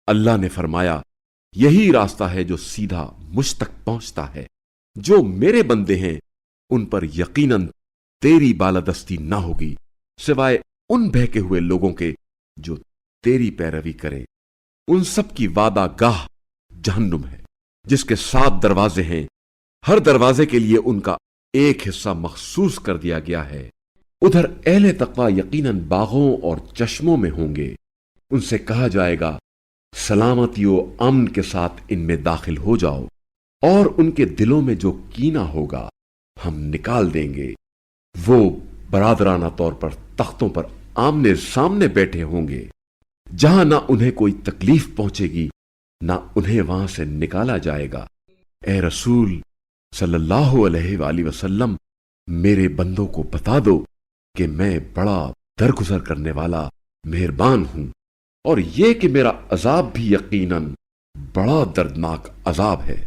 اللہ نے فرمایا، یہی راستہ ہے جو سیدھا مجھ تک پہنچتا ہے۔ جو میرے بندے ہیں ان پر یقیناً تیری بالادستی نہ ہوگی، سوائے ان بہکے ہوئے لوگوں کے جو تیری پیروی کریں۔ ان سب کی وعدہ گاہ جہنم ہے، جس کے 7 دروازے ہیں، ہر دروازے کے لیے ان کا ایک حصہ مخصوص کر دیا گیا ہے۔ ادھر اہل تقوی یقیناً باغوں اور چشموں میں ہوں گے۔ ان سے کہا جائے گا، سلامتی و امن کے ساتھ ان میں داخل ہو جاؤ، اور ان کے دلوں میں جو کینہ ہوگا ہم نکال دیں گے۔ وہ برادرانہ طور پر تختوں پر آمنے سامنے بیٹھے ہوں گے، جہاں نہ انہیں کوئی تکلیف پہنچے گی نہ انہیں وہاں سے نکالا جائے گا۔ اے رسول صلی اللہ علیہ وآلہ وسلم، میرے بندوں کو بتا دو کہ میں بڑا درگزر کرنے والا مہربان ہوں، اور یہ کہ میرا عذاب بھی یقیناً بڑا دردناک عذاب ہے۔